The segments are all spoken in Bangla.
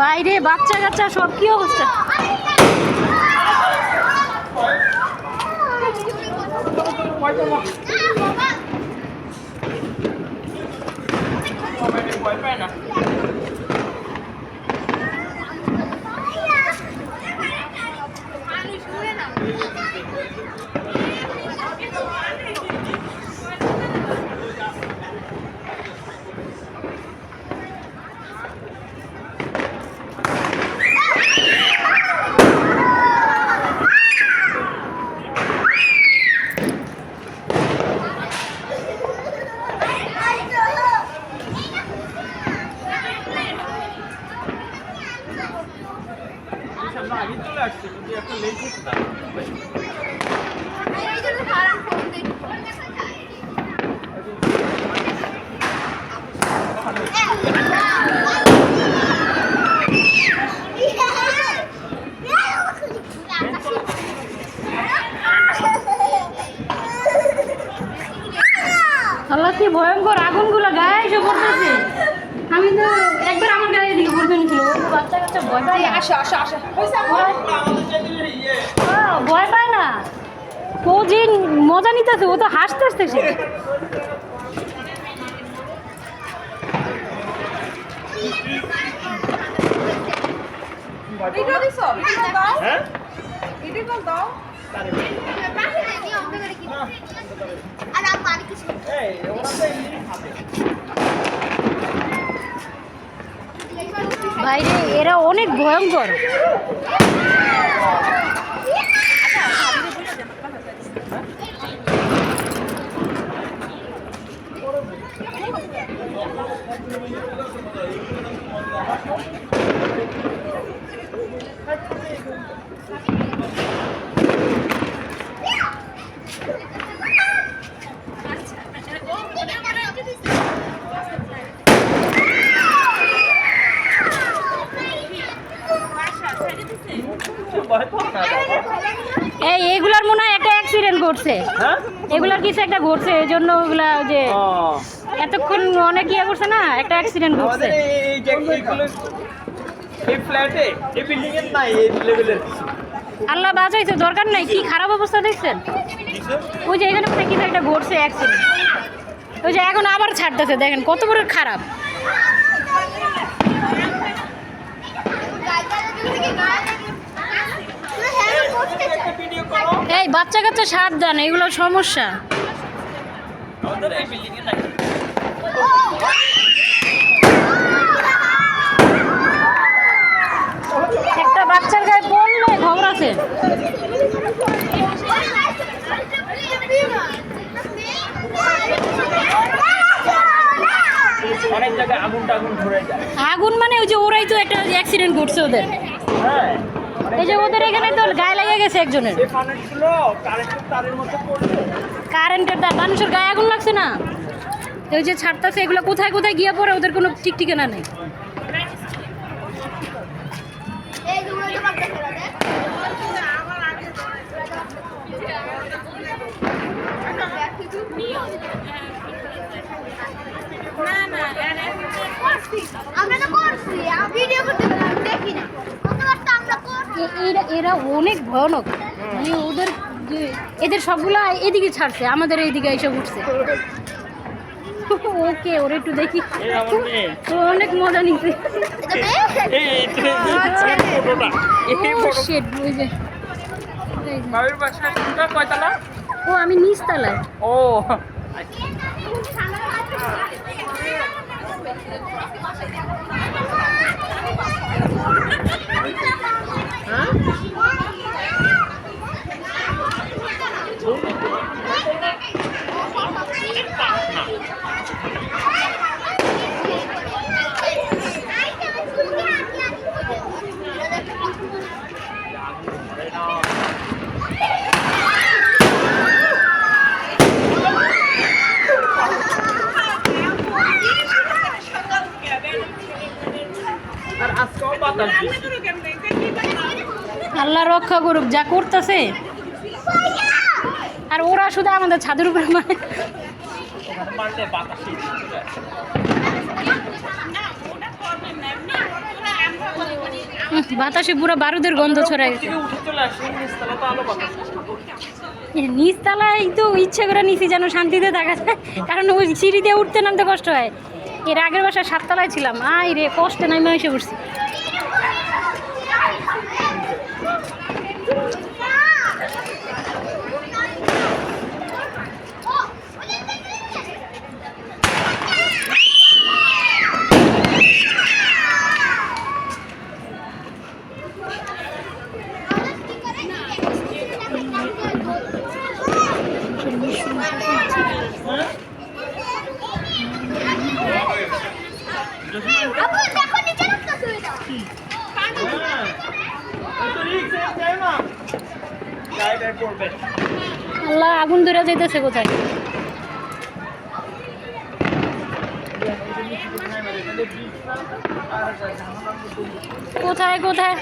বাইরে বাচ্চা কাচ্চা সব কি অবস্থা। আল্লাহ কি ভয়ঙ্কর আগুনগুলো গায়ে এসে পড়তেছে। আমি তো একবার আমার গায়ে দিকে পড়তে নিয়েছিল, বাচ্চা কাচ্চা ভয় পায় না। আসো আসো আসো, ভয় পায় না, ও যে মজা নিতেছে, ও তো হাসতে হাসতেছে। বাইরে এরা অনেক ভয়ঙ্কর। এই এগুলার মনে হয় একটা অ্যাক্সিডেন্ট ঘটছে, এগুলার কিছু একটা ঘটছে, এই জন্য ওগুলা যে এতক্ষণ অনেক ইয়ে করছে না, একটা অ্যাক্সিডেন্ট ঘটছে। আল্লাহ বাঁচাইছে, দরকার নাই, কি খারাপ অবস্থা দেখছেন। ওই যে এখানে কিছু একটা ঘটছে অ্যাক্সিডেন্ট, ওই যে এখন আবার ছাড়তেছে, দেখেন কত বড় খারাপ। এই বাচ্চা কাচ্চা সাবধান, এগুলো সমস্যা। একটা বাচ্চার গায়ে পড়লে খবর আছে। অনেক জায়গায় আগুন ধরে যায়। আগুন মানে ওই যে ওরাই তো একটা অ্যাক্সিডেন্ট ঘটছে ওদের। হ্যাঁ, এই যে ওদের এখানে তো গায়ে লেগে গেছে একজনের। কারেন্টের তার, মানুষের গায়ে আগুন লাগছে না, ওই যে ছাড়তেছে, এগুলো কোথায় কোথায় গিয়ে পড়ে ওদের কোনো ঠিক ঠিকানা নেই। এরা অনেক ভয়ানক, মানে ওদের এদের সবগুলা এদিকে ছাড়ছে, আমাদের এইদিকে এসে উঠছে। ওকে, ওরা একটু দেখি, ও অনেক মজা নিচ্ছে। ও আমি নিচতলায়। ও আর আজকেও বাতাস দিচ্ছে। আল্লাহ রক্ষা করুক যা করতেছে। আর ওরা শুধু আমাদের ছাদের উপরে মানে ওখানে মারলে বাতাসে চলে আসে। বাতাসে পুরো বারুদের গন্ধ ছড়ায় গেছে। থেকে উঠে চলে আসে, নিচতলা তো আলো বাতাস। নিচতলায় তো ইচ্ছে করে নিচে যেন শান্তিতে থাকা যায়, কারণ ওই সিঁড়ি দিয়ে উঠতে নামতে কষ্ট হয়। এর আগের বাসায় 7 তলায় ছিলাম, আই রে কষ্টে নামে এসে পড়ছি। আল্লাহ আগুন ধরে যাইতেছে কোথায়। কোথায় কোথায়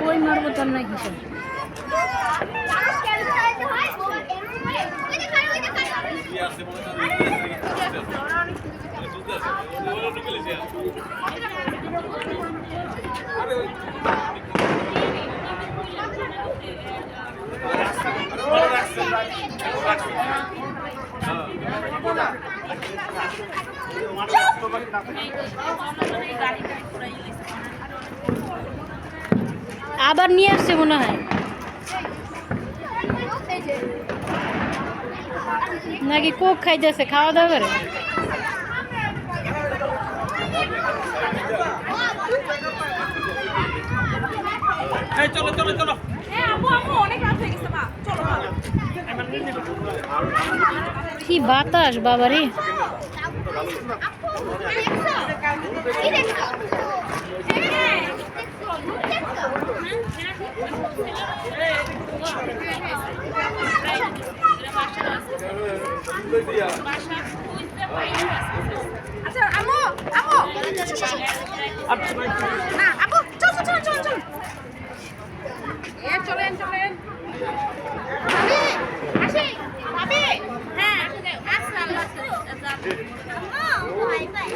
কই মারবো তোর না কিসব আবার নিয়ে আসছে মনে হয়। নাকি কোক খাইতেছে, খাওয়া দাওয়া করে? এই চলো চলো চলো কি বাতাস বাবারে! আচ্ছা আমু আমু না আপু চল চল চল চল চলেন চলেন ভাবি আসি ভাবি হ্যাঁ আসসালাম আলাইকুম বাই বাই